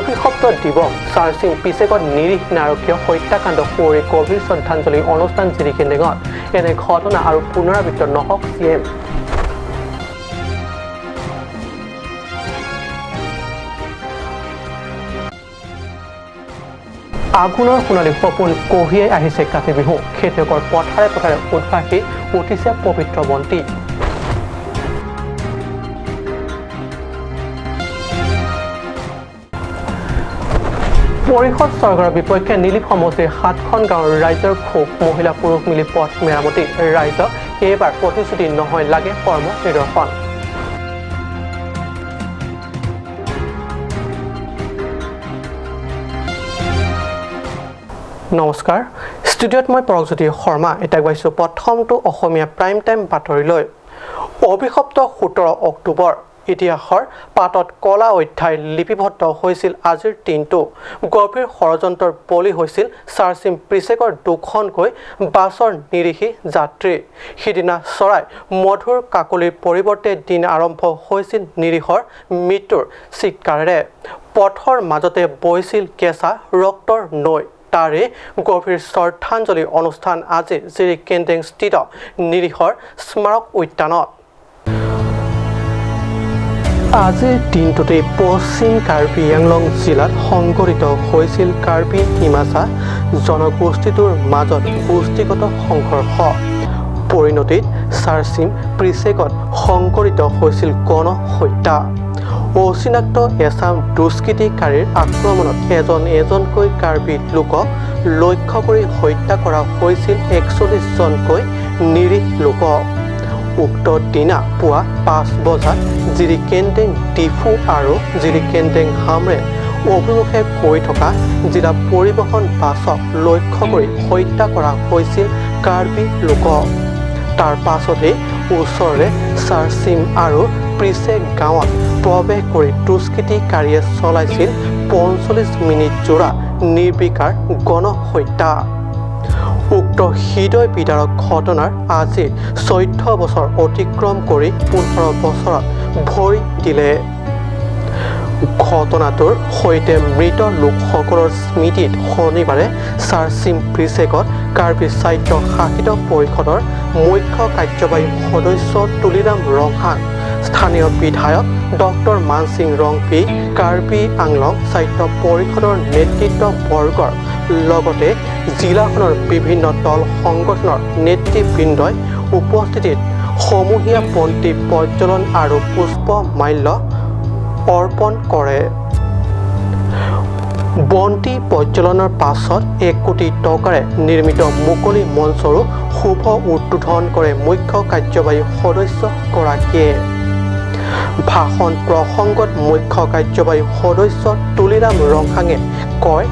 অভিশপ্ত দিৱস চাৰ্চিং পিছেকত নিৰীহ নাৰকীয় হত্যাকাণ্ড কৰি গভীৰ শ্ৰদ্ধাঞ্জলি অনুষ্ঠান জিৰিকেন্দ্ৰত এনে ঘটনা আৰু পুনৰাবৃত্ত নহওক CM। আগুনৰ সোণালী সপোন কঢ়িয়াই আহিছে কাতি বিহু। খেতিয়কৰ পথাৰে পথাৰে উদ্ভাসি উঠিছে পবিত্ৰ বন্তি। পৰিষদ চৰকাৰৰ বিপক্ষে নিলিপ সমষ্টিৰ 7খন গাঁৱৰ ৰাইজৰ ক্ষোভ। মহিলা পুৰুষ মিলি পথ মেৰামতি। ৰাইজক এইবাৰ প্ৰতিশ্ৰুতি নহয় লাগে কৰ্ম নিদৰ্শন। নমস্কাৰ, ষ্টুডিঅ'ত মই পৰকজ্যোতি শৰ্মা। এতিয়া গৈছোঁ প্ৰথমটো অসমীয়া প্ৰাইম টাইম বাতৰিলৈ। অভিশপ্ত 17 অক্টোবৰ ইতিহাসৰ পাতত কলা অধ্যায় লিপিবদ্ধ হৈছিল আজিৰ দিনটো। গভীৰ ষড়যন্ত্ৰৰ বলি হৈছিল চাৰ্চিং পিছেকৰ দুখনকৈ বাছৰ নিৰীহী যাত্ৰী। সিদিনা চৰাই মধুৰ কাকলিৰ পৰিৱৰ্তে দিন আৰম্ভ হৈছিল নিৰীহৰ মৃত্যুৰ চিৎকাৰেৰে। পথৰ মাজতে বৈছিল কেঁচা ৰক্তৰ নৈ। তাৰে গভীৰ শ্ৰদ্ধাঞ্জলি অনুষ্ঠান আজি জিৰিকেন্দ্ৰস্থিত নিৰীহৰ স্মাৰক উদ্যানত। আজিৰ দিনটোতে পশ্চিম কাৰ্বি আংলং জিলাত সংঘটিত হৈছিল কাৰ্বি ডিমাছা জনগোষ্ঠীটোৰ মাজত গোষ্ঠীগত সংঘৰ্ষ। পৰিণতিত চাৰ্চিং পিছেকত সংঘটিত হৈছিল গণহত্যা। অচিনাক্ত এছাম দুষ্কৃতিকাৰীৰ আক্ৰমণত এজনকৈ কাৰ্বি লোকক লক্ষ্য কৰি হত্যা কৰা হৈছিল 41জনকৈ নিৰীহ লোকক। উক্ত দিনা পুৱা 5 বজাত জিৰিকেন্দ্ৰ ডিফু আৰু জিৰিকেন্দ্ৰ হামৰেল অভিমুখে গৈ থকা জিলা পৰিবহণ বাছক লক্ষ্য কৰি হত্যা কৰা হৈছিল কাৰ্বি লোকক। তাৰ পাছতে ওচৰৰে চাৰ্চিং আৰু পিছেক গাঁৱত প্ৰৱেশ কৰি দুষ্কৃতিকাৰীয়ে চলাইছিল 45 মিনিট জোৰা নিৰ্বিকাৰ গণহত্যা। উক্ত হৃদয় বিদাৰক ঘটনাৰ আজি 14 বছৰ অতিক্ৰম কৰি 15 বছৰত ভৰি দিলে। ঘটনাটোৰ সৈতে মৃত লোকসকলৰ স্মৃতিত শনিবাৰে চাৰ্চিং পিছেকত কাৰ্বি স্বায়ত্ত শাসিত পৰিষদৰ মুখ্য কাৰ্যবাহী সদস্য তুলিৰাম ৰংহাং, স্থানীয় বিধায়ক ডক্টৰ মানসিং ৰংপি, কাৰ্বি আংলং স্বায়ত্ত পৰিষদৰ নেতৃত্ববৰ্গৰ লগতে জিলাখনৰ বিভিন্ন দল সংগঠনৰ নেতৃবৃন্দই উপস্থিতিত সমূহীয়া বন্তি প্ৰজ্বলন আৰু পুষ্পমাল্য অৰ্পণ কৰে। বন্তি প্ৰজ্বলনৰ পাছত 1 কোটি টকাৰে নিৰ্মিত মুকলি মঞ্চৰো শুভ উদ্বোধন কৰে মুখ্য কাৰ্যবাহী সদস্যগৰাকীয়ে। ভাষণ প্ৰসংগত মুখ্য কাৰ্যবাহী সদস্য তুলিৰাম ৰংহাঙে কয়,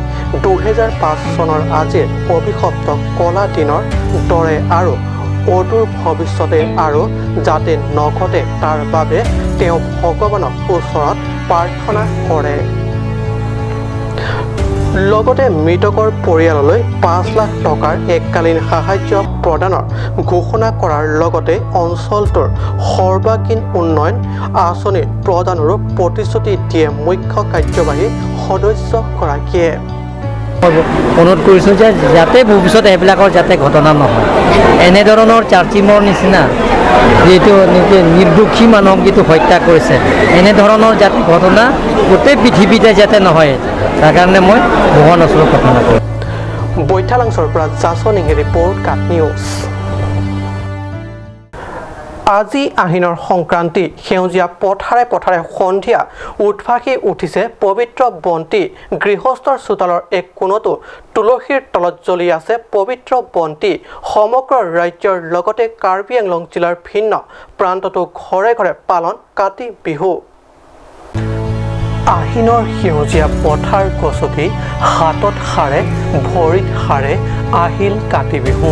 2005 চনৰ আজিৰ অভিশপ্ত কলা দিনৰ দৰে আৰু অদূৰ ভৱিষ্যতে আৰু যাতে নঘটে তাৰ বাবে তেওঁ ভগৱানৰ ওচৰত প্ৰাৰ্থনা কৰে। লগতে মৃতকৰ পৰিয়াললৈ 5 লাখ টকাৰ এককালীন সাহায্য প্ৰদানৰ ঘোষণা কৰাৰ লগতে অঞ্চলটোৰ সৰ্বাংগীন উন্নয়ন আঁচনি প্ৰদানৰো প্ৰতিশ্ৰুতি দিয়ে মুখ্য কাৰ্যবাহী সদস্যগৰাকীয়ে। অনুৰোধ কৰিছোঁ যে যাতে ভৱিষ্যতে এইবিলাকৰ যাতে ঘটনা নহয়। এনেধৰণৰ চাৰ্চিঙৰ নিচিনা যিটো নিৰ্দোষী মানুহক যিটো হত্যা কৰিছে, এনেধৰণৰ যাতে ঘটনা গোটেই পৃথিৱীতে যাতে নহয়, তাৰ কাৰণে মই ভগৱানৰ ওচৰত প্ৰাৰ্থনা কৰোঁ। বৈঠালাংছৰ পৰা জাছনিংহে ৰিপৰ্ট, কাট নিউজ। আজি আহিনৰ সংক্ৰান্তি। সেউজীয়া পথাৰে পথাৰে সন্ধিয়া উদ্ভাসি উঠিছে পবিত্ৰ বন্তি। গৃহস্থৰ চোতালৰ এক কোণতো তুলসীৰ তলত জ্বলি আছে পবিত্ৰ বন্তি। সমগ্ৰ ৰাজ্যৰ লগতে কাৰ্বি আংলং জিলাৰ ভিন্ন প্ৰান্ততো ঘৰে ঘৰে পালন কাতি বিহু। আহিনৰ সেউজীয়া পথাৰ গছকি হাতত সাৰে ভৰিত সাৰে আহিল কাতি বিহু।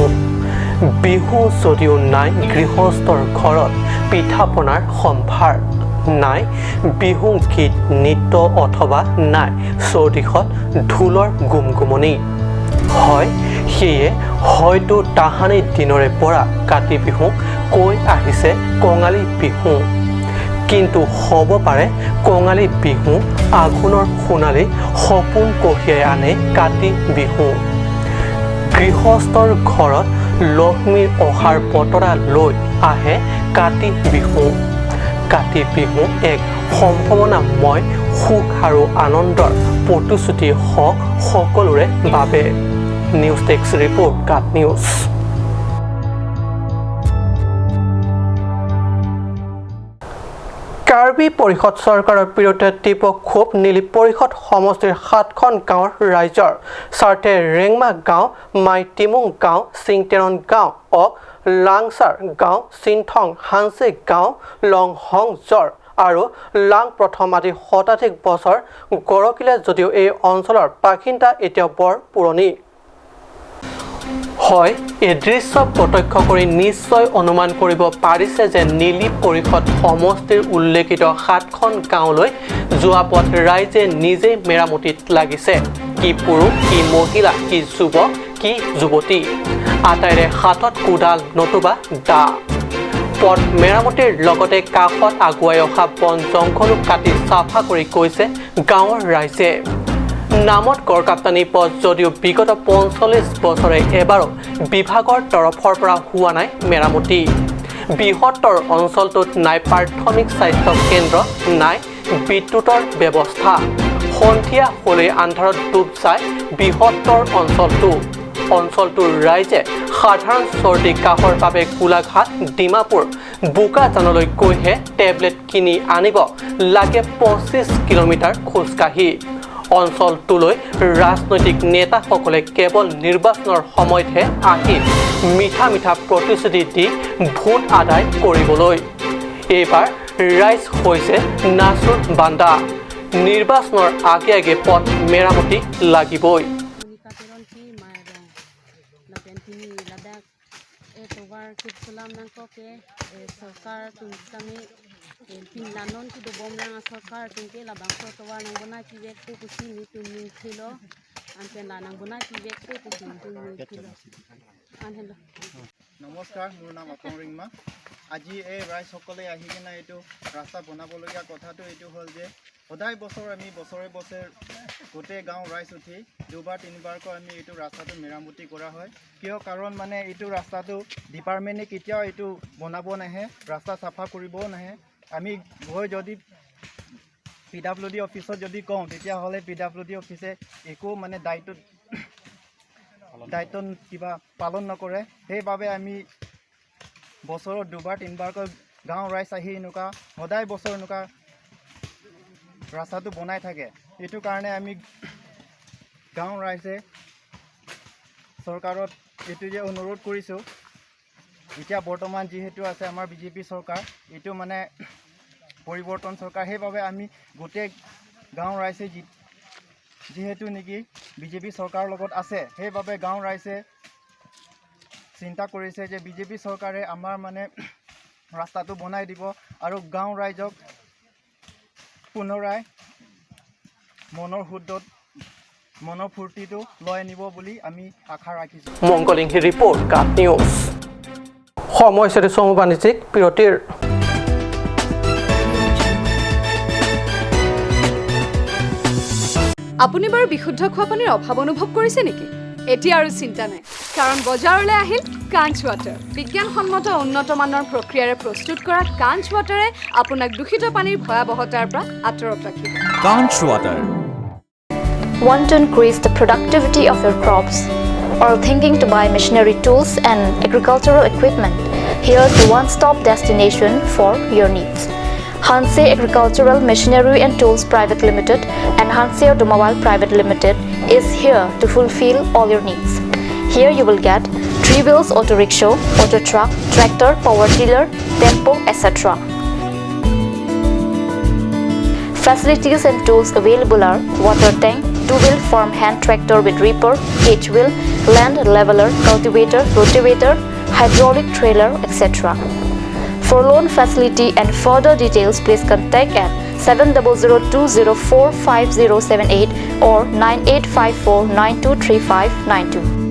বিহু যদিও নাই গৃহস্থৰ ঘৰত পিঠা পনাৰ সম্ভাৰ, নাই বিহু গীত নৃত্য অথবা নাই চৌদিশত ঢোলৰ গুমগুমনি। হয়, সেয়ে হয়তো তাহানি দিনৰে পৰা কাতি বিহুক কৈ আহিছে কঙালী বিহু। কিন্তু হ'ব পাৰে কঙালী বিহু আঘোণৰ সোণালী সপোন কঢ়িয়াই আনে কাতি বিহু গৃহস্থৰ ঘৰত লক্ষ্মীৰ অহাৰ বতৰা লৈ আহে কাতি বিহু কাতি বিহু এক সম্ভাৱনাময় সুখ আৰু আনন্দৰ প্ৰতিশ্ৰুতি হওক সকলোৰে বাবে নিউজ ডেস্ক ৰিপৰ্ট কাট নিউজ কাৰ্বি পৰিষদ চৰকাৰৰ বিৰুদ্ধে তীব্ৰ ক্ষোভ নীলি পৰিষদ সমষ্টিৰ 7খন গাঁৱৰ ৰাইজৰ স্বাৰ্থে ৰেংমা গাঁও মাইটিমুং গাঁও চিংটেৰন গাঁও অক লাংচাৰ গাঁও চিনথং হানচি গাঁও লংহং জৰ আৰু লাং প্ৰথম আদি শতাধিক বছৰ গৰকিলে যদিও এই অঞ্চলৰ বাসিন্দা এতিয়াও বৰ পুৰণি হয় এই দৃশ্য প্ৰত্যক্ষ কৰি নিশ্চয় অনুমান কৰিব পাৰিছে যে নীলি পৰিষদ সমষ্টিৰ উল্লেখিত 7খন গাঁৱলৈ যোৱা পথ ৰাইজে নিজে মেৰামতিত লাগিছে কি পুৰুষ কি মহিলা কি যুৱক কি যুৱতী আটাইৰে হাতত কোদাল নতুবা দা পথ মেৰামতিৰ লগতে কাষত আগুৱাই অহা বন জংঘলো কাটি চাফা কৰি কৈছে গাঁৱৰ ৰাইজে নামত গড়কাপ্তানি পথ যদিও বিগত ৪৫ বছৰে এবাৰো বিভাগৰ তৰফৰ পৰা হোৱা নাই মেৰামতি বৃহত্তৰ অঞ্চলটোত নাই প্ৰাথমিক স্বাস্থ্য কেন্দ্ৰ নাই বিদ্যুতৰ ব্যৱস্থা সন্ধিয়া হ'লে আন্ধাৰত ডুব যায় বৃহত্তৰ অঞ্চলটোৰ ৰাইজে সাধাৰণ চৰ্দি কাহৰ বাবে গোলাঘাট ডিমাপুৰ বোকাজানলৈ গৈহে টেবলেট কিনি আনিব লাগে ২৫ কিলোমিটাৰ খোজকাঢ়ি অঞ্চলটোলৈ ৰাজনৈতিক নেতাসকলে কেৱল নিৰ্বাচনৰ সময়তহে আহি মিঠা মিঠা প্ৰতিশ্ৰুতি দি ভোট আদায় কৰিবলৈ এইবাৰ ৰাইজ হৈছে নাচুৰ বান্দা নিৰ্বাচনৰ আগে আগে পথ মেৰামতি লাগিবই Pinlanon ki dobom lang asokar tungke labang so tawar nang bona kibek ko kusin ni tumin kilo an penla nang bona kibek ko kusin tumin kilo an hello নমস্কাৰ মোৰ নাম আপন ৰিংমা আজি এই ৰাইজসকলে আহি কিনে এইটো ৰাস্তা বনাবলগীয়া কথাটো এইটো হ'ল যে সদায় বছৰ আমি বছৰে গোটেই গাঁও ৰাইজ উঠি দুবাৰ তিনিবাৰকৈ আমি এইটো ৰাস্তাটো মেৰামতি কৰা হয় কিয় কাৰণ মানে এইটো ৰাস্তাটো ডিপাৰ্টমেণ্টে কেতিয়াও এইটো বনাব নাহে ৰাস্তা চাফা কৰিবও নাহে আমি গৈ যদি PWD অফিচত যদি কওঁ তেতিয়াহ'লে PWD অফিচে একো মানে দায়িত্ব কিবা পালন নকৰে সেইবাবে আমি বছৰত দুবাৰ তিনিবাৰকৈ গাঁও ৰাইজ আহি এনেকুৱা সদায় বছৰ এনেকুৱা ৰাস্তাটো বনাই থাকে এইটো কাৰণে আমি গাঁও ৰাইজে চৰকাৰত এইটো যে অনুৰোধ কৰিছোঁ এতিয়া বৰ্তমান যিহেতু আছে আমাৰ বিজেপি চৰকাৰ এইটো মানে পৰিৱৰ্তন চৰকাৰ সেইবাবে আমি গোটেই গাঁও ৰাইজে যিহেতু নেকি বিজেপি চৰকাৰৰ লগত আছে সেইবাবে গাঁও ৰাইজে চিন্তা কৰিছে যে বিজেপি চৰকাৰে আমাৰ মানে ৰাস্তাটো বনাই দিব আৰু গাঁও ৰাইজক পুনৰাই মনৰ ফূৰ্তিটো লৈ আনিব বুলি আমি আশা ৰাখিছোঁ মংগলিংহি ৰিপৰ্ট কাট নিউজ সময় হৈছে চমু বাণিজ্যিক বিৰতিৰ আপুনি বাৰু বিশুদ্ধ খোৱা পানীৰ অভাৱ অনুভৱ কৰিছে নেকি এতিয়া আৰু চিন্তা নাই কাৰণ বজাৰলৈ আহিল কাঞ্চ ৱাটাৰ বিজ্ঞানসন্মত উন্নত মানৰ প্ৰক্ৰিয়াৰে প্ৰস্তুত কৰা কাঞ্চ ৱাটাৰে আপোনাক দূষিত পানীৰ ভয়াৱহতাৰ পৰা আঁতৰত ৰাখিব কাঞ্চ water Want to increase the productivity of your crops or thinking to buy machinery tools and agricultural equipment? Here's the one-stop destination for your needs. Hanse Agricultural Machinery and Tools Private Limited and Hanse Automobile Private Limited is here to fulfill all your needs. Here you will get 3-wheels auto rickshaw, auto truck, tractor, power tiller, tempo, etc. Facilities and tools available are water tank, 2-wheel farm hand tractor with reaper, H-wheel, land leveler, cultivator, rotavator, hydraulic trailer, etc. For loan facility and further details, please contact at 7002045078 or 9854923592.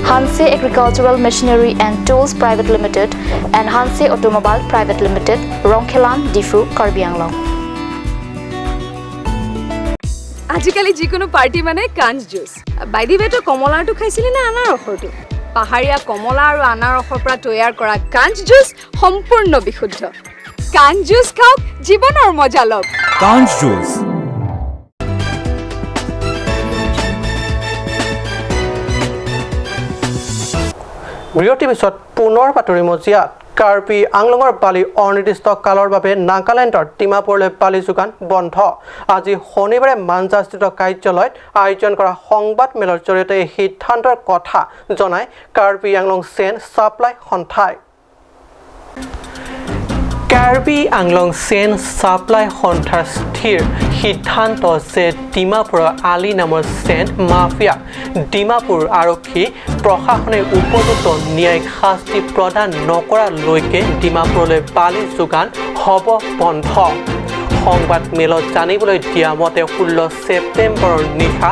Hanse Agricultural Machinery and Tools Private Limited, and Hanse Automobile Private Limited, Rongkhelan, Difu, Karbi Anglong. আজিকালি যিকোনো party মানে কাঞ্চ juice বাইদি বেটো কমলাটো খাইছিলি না আনাৰসৰটো পাহাৰীয়া কমলা আৰু আনাৰসৰ পৰা তৈয়াৰ কৰা কাঞ্চ জুচ সম্পূৰ্ণ বিশুদ্ধ কাঞ্চ জুচ খাওক জীৱনৰ মজা লওক কাঞ্চ জুচ বিৰতিৰ পিছত পুনৰ বাতৰি মজিয়াত কাৰ্বি আংলঙৰ বালি অনিৰ্দিষ্ট কালৰ বাবে নাগালেণ্ডৰ ডিমাপুৰলৈ বালি যোগান বন্ধ আজি শনিবাৰে মাঞ্জাস্থিত কাৰ্যালয়ত আয়োজন কৰা সংবাদ মেলৰ জৰিয়তে এই সিদ্ধান্তৰ কথা জনাই কাৰ্বি আংলং চেইন ছাপ্লাই সন্থাই কাৰ্বি আংলং চেইন ছাপ্লাই সন্থাৰ স্থিৰ সিদ্ধান্ত যে ডিমাপুৰৰ আলি নামৰ চেইন মাফিয়াক ডিমাপুৰ আৰক্ষী প্ৰশাসনে উপযুক্ত ন্যায়িক শাস্তি প্ৰদান নকৰালৈকে ডিমাপুৰলৈ বালি যোগান হ'ব বন্ধ সংবাদ মেলত জানিবলৈ দিয়া মতে 16 ছেপ্টেম্বৰৰ নিশা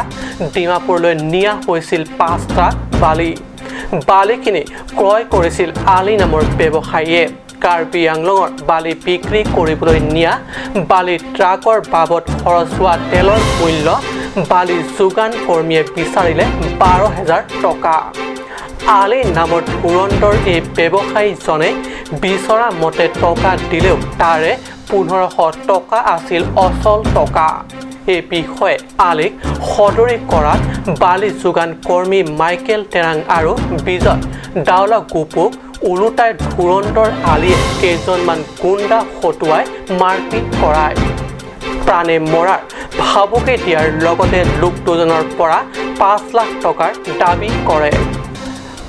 ডিমাপুৰলৈ নিয়া হৈছিল 5 ট্ৰাক বালিখিনি ক্ৰয় কৰিছিল আলি নামৰ ব্যৱসায়ীয়ে কাৰ্বি আংলঙৰ বালি বিক্ৰী কৰিবলৈ নিয়া বালি ট্ৰাকৰ বাবদ খৰচ হোৱা তেলৰ মূল্য বালি যোগান কৰ্মীয়ে বিচাৰিলে 12,000 টকা আলি নামৰ ধুৰন্ধৰ এই ব্যৱসায়ীজনে বিচৰা মতে টকা দিলেও তাৰে 1500 টকা আছিল অচল টকা এই বিষয়ে আলিক সদৰি কৰাত বালি যোগান কৰ্মী মাইকেল টেৰাং আৰু বিজয় ডাউলা গোপুক ওলোটাই ধুৰন্ধৰ আলিয়ে কেইজনমান গুণ্ডা হতুৱাই মাৰপিট কৰায় প্ৰাণে মৰাৰ ভাবুকি দিয়াৰ লগতে লোক দুজনৰ পৰা 5 লাখ টকাৰ দাবী কৰে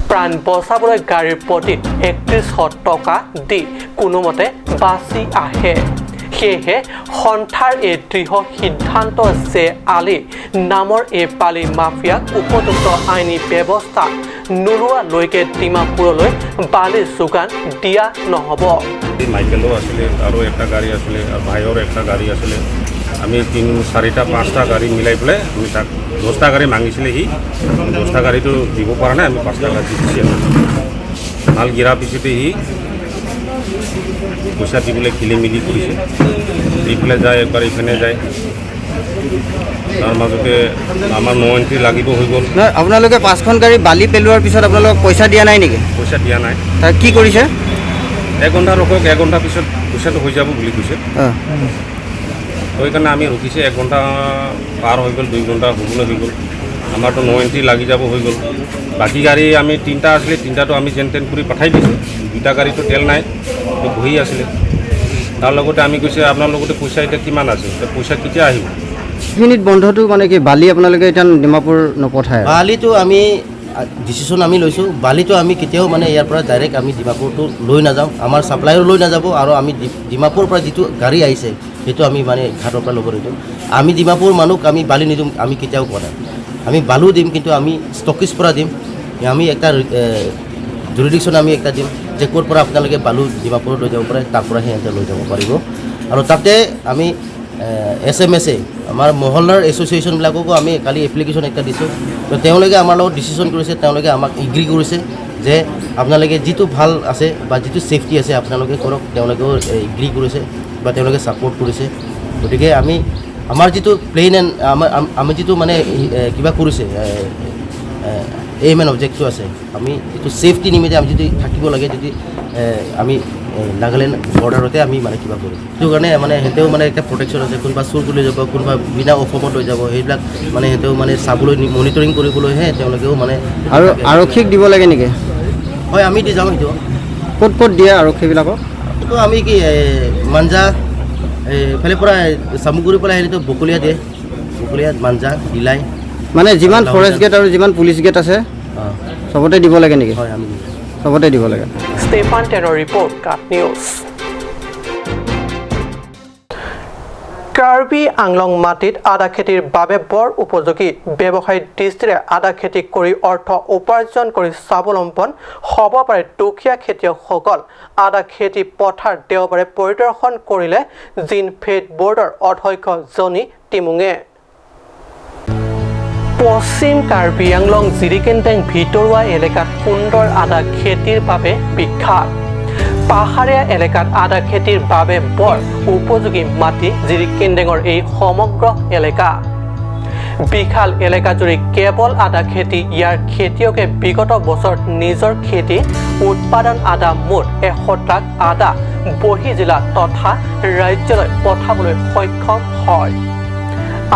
প্ৰাণ বচাবলৈ গাড়ীৰ প্ৰতিত 3100 টকা দি কোনোমতে বাচি আহে সেয়েহে সন্থাৰ এই দৃঢ় সিদ্ধান্ত যে আলি নামৰ এই বালি মাফিয়াক উপযুক্ত আইনী ব্যৱস্থা নোলোৱালৈকে ডিমাপুৰলৈ বালি যোগান দিয়া নহ'ব মাইকেলো আছিলে আৰু একটা গাড়ী আছিলে আৰু ভাইৰ একটা গাড়ী আছিলে আমি 3-4টা 5টা গাড়ী মিলাই পেলাই আমি তাক 10টা গাড়ী মাগিছিলে সি 10টা গাড়ীটো দিব পৰা নাই আমি 5টা গাড়ী দিছি মাল গিৰা পিছতে সি পইচা দিবলৈ খেলিমেলি কৰিছে দি পেলাই যায় একবাৰ ইফানে যায় তাৰ মাজতে আমাৰ 9 এণ্ট্ৰি লাগিব হৈ গ'ল আপোনালোকে 5খন গাড়ী বালি পেলোৱাৰ পিছত আপোনালোকক পইচা দিয়া নাই নেকি পইচা দিয়া নাই তাৰ কি কৰিছে 1 ঘণ্টা ৰখক 1 ঘণ্টা পিছত পইচাটো হৈ যাব বুলি কৈছে সেইকাৰণে আমি ৰখিছে 1 ঘণ্টা পাৰ হৈ গ'ল 2 ঘণ্টা হ'বলৈ হৈ গ'ল আমাৰতো 9 এণ্ট্ৰি লাগি যাব হৈ গ'ল বাকী গাড়ী আমি 3টা আছিলে 3টাটো আমি যেন তেন কৰি পঠাই দিছোঁ 2টা গাড়ীটো তেল নাই তো বহি আছিলে তাৰ লগতে আমি কৈছে আপোনাৰ লগতে পইচা এতিয়া কিমান আছে পইচা কেতিয়া আহিব মিনিট বন্ধটো মানে কি বালি আপোনালোকে এতিয়া ডিমাপুৰ নপঠায় বালিটো আমি ডিচিশ্যন আমি লৈছোঁ বালিটো আমি কেতিয়াও মানে ইয়াৰ পৰা ডাইৰেক্ট আমি ডিমাপুৰটো লৈ নাযাওঁ আমাৰ ছাপ্লাইও লৈ নাযাব আৰু আমি ডিমাপুৰৰ পৰা যিটো গাড়ী আহিছে সেইটো আমি মানে ঘাটৰ পৰা ল'ব নিদিওঁ আমি ডিমাপুৰ মানুহক আমি বালি নিদিওঁ আমি কেতিয়াও কৰা আমি বালু দিম কিন্তু আমি ষ্টকিজ পৰা দিম আমি একটা জুৰিডিকশ্যন আমি একটা দিম যে ক'ৰ পৰা আপোনালোকে বালু ডিমাপুৰত লৈ যাব পাৰে তাৰ পৰা সিহঁতে লৈ যাব পাৰিব আৰু তাতে আমি Assamese আমাৰ মহল্লাৰ এছ'চিয়েশ্যনবিলাককো আমি কালি এপ্লিকেশ্যন একটা দিছোঁ তো তেওঁলোকে আমাৰ লগত ডিচিশ্যন কৰিছে তেওঁলোকে আমাক এগ্ৰী কৰিছে যে আপোনালোকে যিটো ভাল আছে বা যিটো ছেফটি আছে আপোনালোকে কৰক তেওঁলোকেও এগ্ৰী কৰিছে বা তেওঁলোকে ছাপোৰ্ট কৰিছে গতিকে আমি আমাৰ যিটো প্লেইন এণ্ড আমি যিটো মানে কিবা কৰিছে এইম এণ্ড অবজেক্টটো আছে আমি যিটো ছেফটি নিমিত্তে আমি যদি থাকিব লাগে যদি আমি নাগালেণ্ড বৰ্ডাৰতে আমি মানে কিবা কৰোঁ সেইটো কাৰণে মানে সিহঁতেও মানে একটা প্ৰটেকশ্যন আছে কোনোবা চুৰ কৰি লৈ যাব কোনোবা বিনা অসমত লৈ যাব সেইবিলাক মানে সিহঁতেও মানে চাবলৈ মনিটৰিং কৰিবলৈহে তেওঁলোকেও মানে আৰু আৰক্ষীক দিব লাগে নেকি হয় আমি দি যাওঁ সেইটো ক'ত দিয়ে আৰক্ষীবিলাকক এইটো আমি কি মাঞ্জা এইফালে পৰা চামুগুৰিৰ পৰা আহিলেতো বকলীয়া দিয়ে বকলীয়া মাঞ্জা দিলাই মানে যিমান ফৰেষ্ট গেট আৰু যিমান পুলিচ গেট আছে চবতে দিব লাগে নেকি হয় আমি চবতে দিব লাগে ষ্টেফান টেনৰ ৰিপৰ্ট কাট নিউজ কাৰ্বি আংলং মাটিত আদা খেতিৰ বাবে বৰ উপযোগী ব্যৱসায়িক দৃষ্টিৰে আদা খেতি কৰি অৰ্থ উপাৰ্জন কৰি স্বাৱলম্বন হ'ব পাৰে দুখীয়া খেতিয়কসকল আদা খেতি পথাৰ দেওবাৰে পৰিদৰ্শন কৰিলে জিন ফেড বৰ্ডৰ অধ্যক্ষ জনি টিমুঙে পশ্চিম কাৰ্বি আংলং জিৰিকেনটেং ভিতৰুৱা এলেকাত সুন্দৰ আদা খেতিৰ বাবে বিখ্যাত পাহাৰীয়া এলেকাত আদা খেতিৰ বাবে বৰ উপযোগী মাটি জিৰিকেনটেঙৰ এই সমগ্ৰ এলেকা বিশাল এলেকাজুৰি কেৱল আদা খেতি ইয়াৰ খেতিয়কে বিগত বছৰত নিজৰ খেতি উৎপাদন আদা মুঠ 100 ট্ৰাক আদা বহি জিলা তথা ৰাজ্যলৈ পঠাবলৈ সক্ষম হয়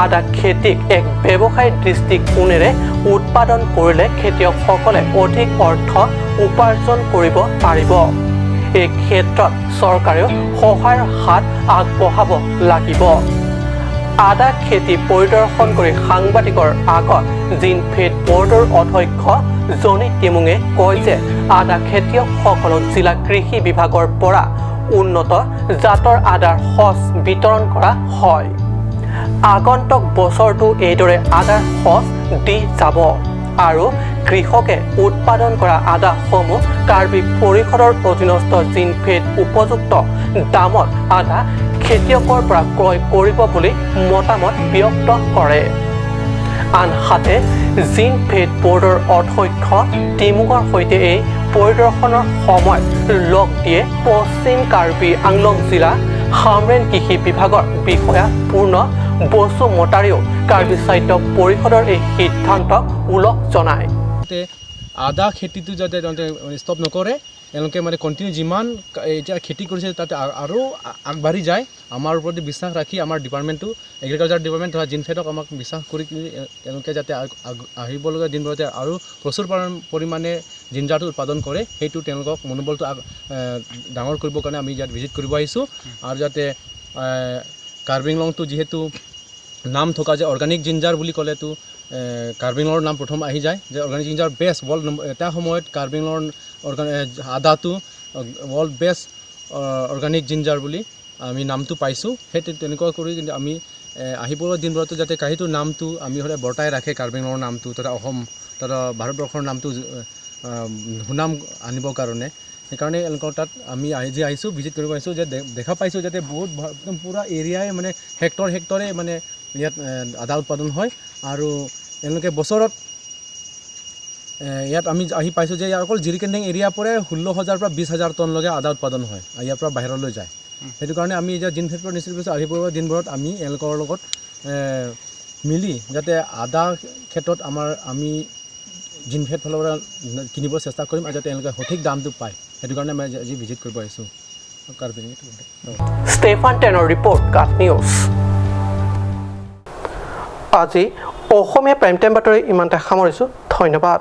আদা খেতিক এক ব্যৱসায়িক দৃষ্টিকোণেৰে উৎপাদন কৰিলে খেতিয়কসকলে অধিক অৰ্থ উপাৰ্জন কৰিব পাৰিব এই ক্ষেত্ৰত চৰকাৰেও সহায়ৰ হাত আগবঢ়াব লাগিব আদা খেতি পৰিদৰ্শন কৰি সাংবাদিকৰ আগত জিনফেড বৰ্ডৰ অধ্যক্ষ জনি টিমুঙে কয় যে আদা খেতিয়কসকলক জিলা কৃষি বিভাগৰ পৰা উন্নত জাতৰ আদাৰ সঁচ বিতৰণ কৰা হয় আগন্তুক বছৰটো এইদৰে আদাৰ সঁচ দি যাব আৰু কৃষকে উৎপাদন কৰা আদাসমূহ কাৰ্বি পৰিষদৰ অধীনস্থ জিনফেড উপযুক্ত দামত আদা খেতিয়কৰ পৰা ক্ৰয় কৰিব বুলি মতামত ব্যক্ত কৰে আনহাতে জিনফেড বৰ্ডৰ অধ্যক্ষ টিমুঙৰ সৈতে এই পৰিদৰ্শনৰ সময়ত লগ দিয়ে পশ্চিম কাৰ্বি আংলং জিলা সামৰেন কৃষি বিভাগৰ বিষয়া পূৰ্ণ বসুমতাৰীও কাৰ্বি সাহিত্য পৰিষদৰ এই সিদ্ধান্তক ওলগ জনায় আদা খেতিটো যাতে ষ্টপ নকৰে এওঁলোকে মানে কণ্টিনিউ যিমান এতিয়া খেতি কৰিছে তাতে আৰু আগবাঢ়ি যায় আমাৰ ওপৰতে বিশ্বাস ৰাখি আমাৰ ডিপাৰ্টমেণ্টটো এগ্ৰিকালচাৰ ডিপাৰ্টমেণ্ট তথা জিনফেডক আমাক বিশ্বাস কৰি এওঁলোকে যাতে আহিবলগীয়া দিনবোৰতে আৰু প্ৰচুৰ পৰিমাণে জিঞ্জাৰটো উৎপাদন কৰে সেইটো তেওঁলোকক মনোবলটো ডাঙৰ কৰিবৰ কাৰণে আমি ইয়াত ভিজিট কৰিব আহিছোঁ আৰু যাতে কাৰ্বি আংলংটো যিহেতু নাম থকা যে অৰ্গেনিক জিঞ্জাৰ বুলি ক'লেতো কাৰ্বি আংলঙৰ নাম প্ৰথম আহি যায় যে অৰ্গেনিক জিঞ্জাৰ বেষ্ট ৱৰ্ল্ড এটা সময়ত কাৰ্বি আংলঙৰ আদাটো ৱৰ্ল্ড বেষ্ট অৰ্গেনিক জিঞ্জাৰ বুলি আমি নামটো পাইছোঁ সেই তেনেকুৱা কৰি কিন্তু আমি আহিবলগীয়া দিনবোৰতো যাতে কাহিটোৰ নামটো আমি হ'লে বৰ্তাই ৰাখে কাৰ্বি আংলঙৰ নামটো তথা অসম তথা ভাৰতবৰ্ষৰ নামটো সুনাম আনিবৰ কাৰণে সেইকাৰণে এওঁলোকৰ তাত আমি আজি আহিছোঁ ভিজিট কৰিব আহিছোঁ যে দেখা পাইছোঁ যাতে বহুত একদম পূৰা এৰিয়াই মানে হেক্টৰে মানে ইয়াত আদা উৎপাদন হয় আৰু এওঁলোকে বছৰত ইয়াত আমি আহি পাইছোঁ যে ইয়াৰ অকল জিৰিকেনটেং এৰিয়াৰ পৰাই 16,000 পৰা 20,000 টনলৈকে আদা উৎপাদন হয় ইয়াৰ পৰা বাহিৰলৈ যায় সেইটো কাৰণে আমি এতিয়া জিনফেড পৰা নিশ্চিত কৰিছোঁ আহিবলগীয়া দিনবোৰত আমি এওঁলোকৰ লগত মিলি যাতে আদা ক্ষেত্ৰত আমি জিনফেড ফালৰ পৰা কিনিব চেষ্টা কৰিম আৰু যাতে এওঁলোকে সঠিক দামটো পায় সেইটো কাৰণে আমি আজি ভিজিট কৰিব আহিছোঁ কাৰ্বি ষ্টেফান টেনৰ ৰিপৰ্ট কাট নিউজ আজি অসমীয়া প্ৰাইম টাইম বাতৰি ইমানতে সামৰিছোঁ ধন্যবাদ